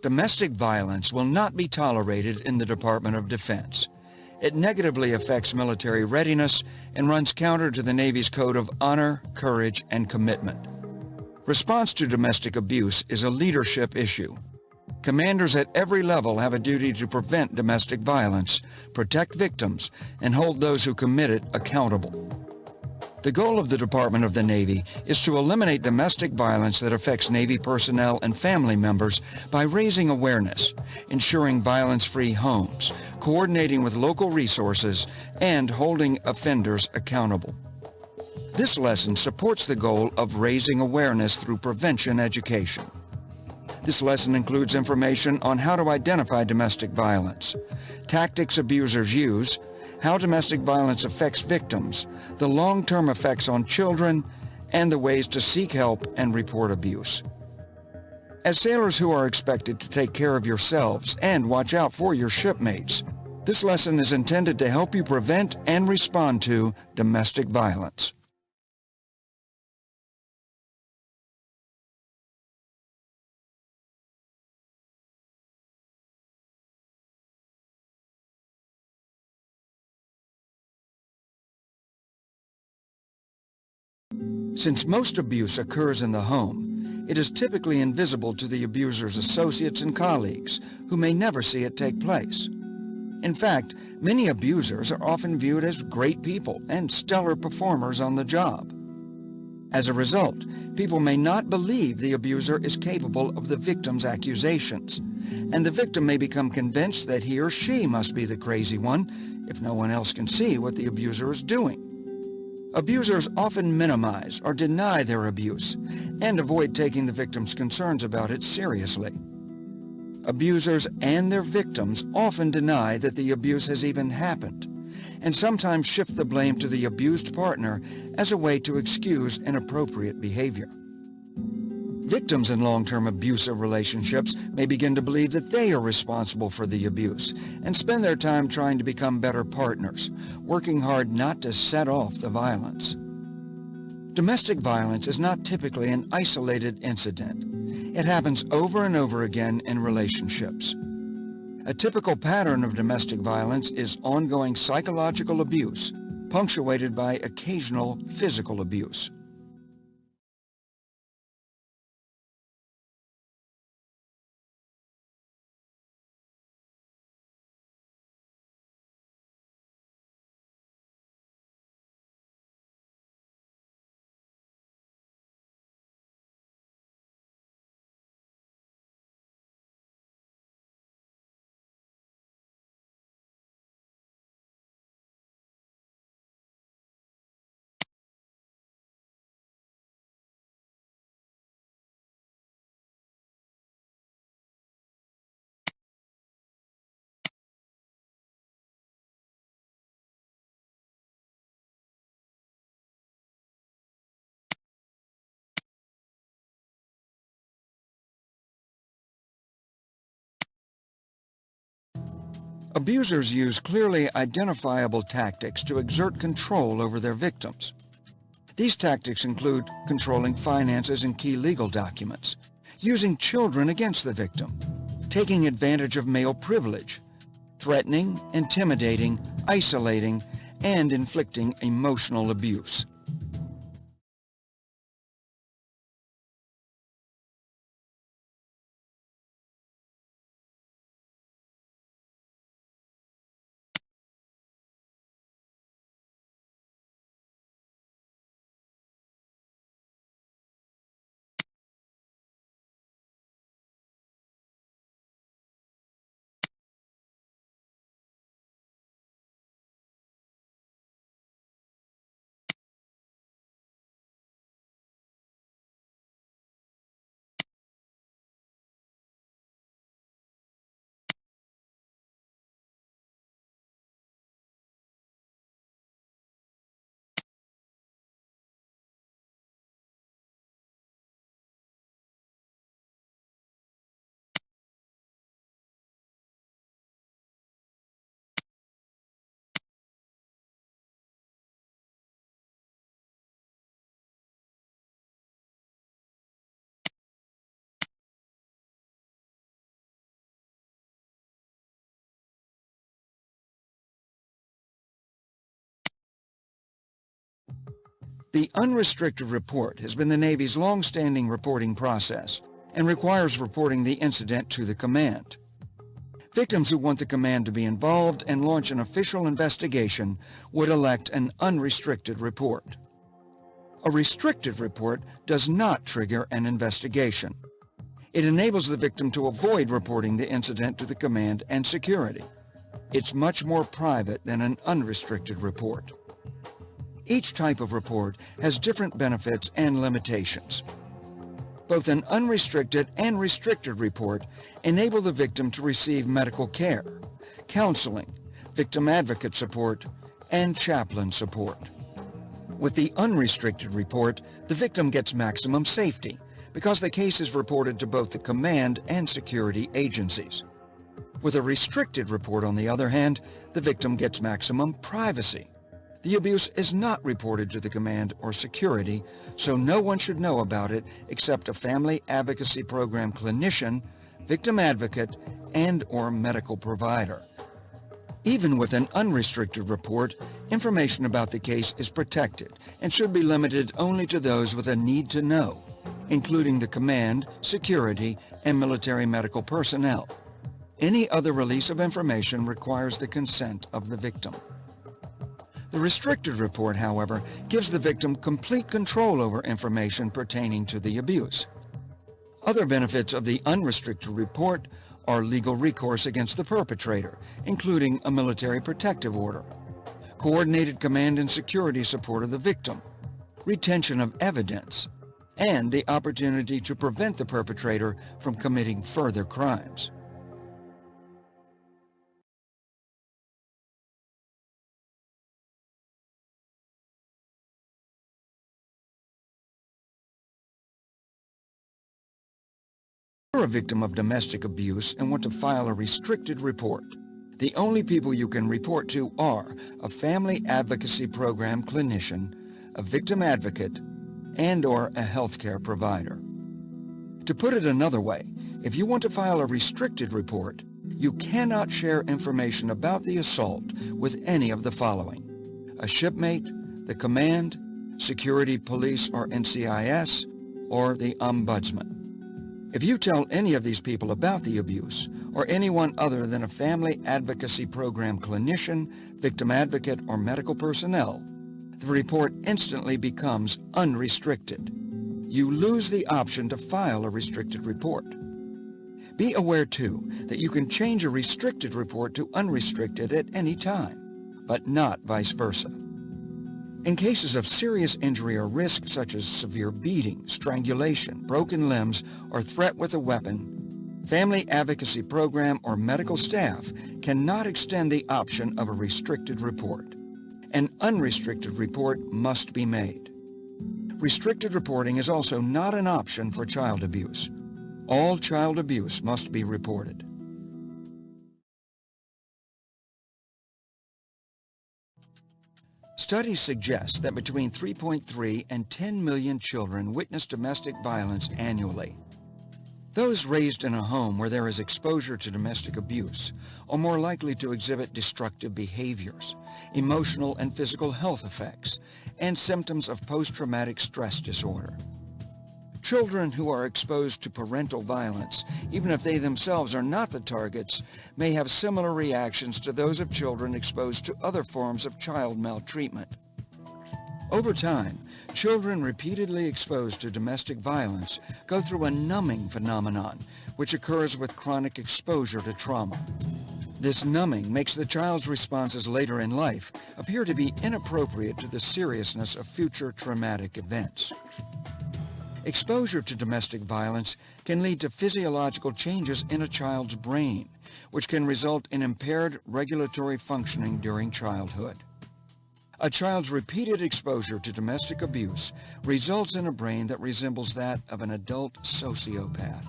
Domestic violence will not be tolerated in the Department of Defense. It negatively affects military readiness and runs counter to the Navy's code of honor, courage, and commitment. Response to domestic abuse is a leadership issue. Commanders at every level have a duty to prevent domestic violence, protect victims, and hold those who commit it accountable. The goal of the Department of the Navy is to eliminate domestic violence that affects Navy personnel and family members by raising awareness, ensuring violence-free homes, coordinating with local resources, and holding offenders accountable. This lesson supports the goal of raising awareness through prevention education. This lesson includes information on how to identify domestic violence, tactics abusers use, how domestic violence affects victims, the long-term effects on children, and the ways to seek help and report abuse. As sailors who are expected to take care of yourselves and watch out for your shipmates, this lesson is intended to help you prevent and respond to domestic violence. Since most abuse occurs in the home, it is typically invisible to the abuser's associates and colleagues, who may never see it take place. In fact, many abusers are often viewed as great people and stellar performers on the job. As a result, people may not believe the abuser is capable of the victim's accusations, and the victim may become convinced that he or she must be the crazy one if no one else can see what the abuser is doing. Abusers often minimize or deny their abuse and avoid taking the victim's concerns about it seriously. Abusers and their victims often deny that the abuse has even happened, and sometimes shift the blame to the abused partner as a way to excuse inappropriate behavior. Victims in long-term abusive relationships may begin to believe that they are responsible for the abuse and spend their time trying to become better partners, working hard not to set off the violence. Domestic violence is not typically an isolated incident. It happens over and over again in relationships. A typical pattern of domestic violence is ongoing psychological abuse, punctuated by occasional physical abuse. Abusers use clearly identifiable tactics to exert control over their victims. These tactics include controlling finances and key legal documents, using children against the victim, taking advantage of male privilege, threatening, intimidating, isolating, and inflicting emotional abuse. The unrestricted report has been the Navy's long-standing reporting process and requires reporting the incident to the command. Victims who want the command to be involved and launch an official investigation would elect an unrestricted report. A restricted report does not trigger an investigation. It enables the victim to avoid reporting the incident to the command and security. It's much more private than an unrestricted report. Each type of report has different benefits and limitations. Both an unrestricted and restricted report enable the victim to receive medical care, counseling, victim advocate support, and chaplain support. With the unrestricted report, the victim gets maximum safety because the case is reported to both the command and security agencies. With a restricted report, on the other hand, the victim gets maximum privacy. The abuse is not reported to the command or security, so no one should know about it except a family advocacy program clinician, victim advocate, and/or medical provider. Even with an unrestricted report, information about the case is protected and should be limited only to those with a need to know, including the command, security, and military medical personnel. Any other release of information requires the consent of the victim. The restricted report, however, gives the victim complete control over information pertaining to the abuse. Other benefits of the unrestricted report are legal recourse against the perpetrator, including a military protective order, coordinated command and security support of the victim, retention of evidence, and the opportunity to prevent the perpetrator from committing further crimes. If you're a victim of domestic abuse and want to file a restricted report, the only people you can report to are a family advocacy program clinician, a victim advocate, and/or a healthcare provider. To put it another way, if you want to file a restricted report, you cannot share information about the assault with any of the following: a shipmate, the command, security, police or NCIS, or the ombudsman. If you tell any of these people about the abuse, or anyone other than a family advocacy program clinician, victim advocate, or medical personnel, the report instantly becomes unrestricted. You lose the option to file a restricted report. Be aware, too, that you can change a restricted report to unrestricted at any time, but not vice versa. In cases of serious injury or risk, such as severe beating, strangulation, broken limbs, or threat with a weapon, family advocacy program or medical staff cannot extend the option of a restricted report. An unrestricted report must be made. Restricted reporting is also not an option for child abuse. All child abuse must be reported. Studies suggest that between 3.3 and 10 million children witness domestic violence annually. Those raised in a home where there is exposure to domestic abuse are more likely to exhibit destructive behaviors, emotional and physical health effects, and symptoms of post-traumatic stress disorder. Children who are exposed to parental violence, even if they themselves are not the targets, may have similar reactions to those of children exposed to other forms of child maltreatment. Over time, children repeatedly exposed to domestic violence go through a numbing phenomenon, which occurs with chronic exposure to trauma. This numbing makes the child's responses later in life appear to be inappropriate to the seriousness of future traumatic events. Exposure to domestic violence can lead to physiological changes in a child's brain, which can result in impaired regulatory functioning during childhood. A child's repeated exposure to domestic abuse results in a brain that resembles that of an adult sociopath.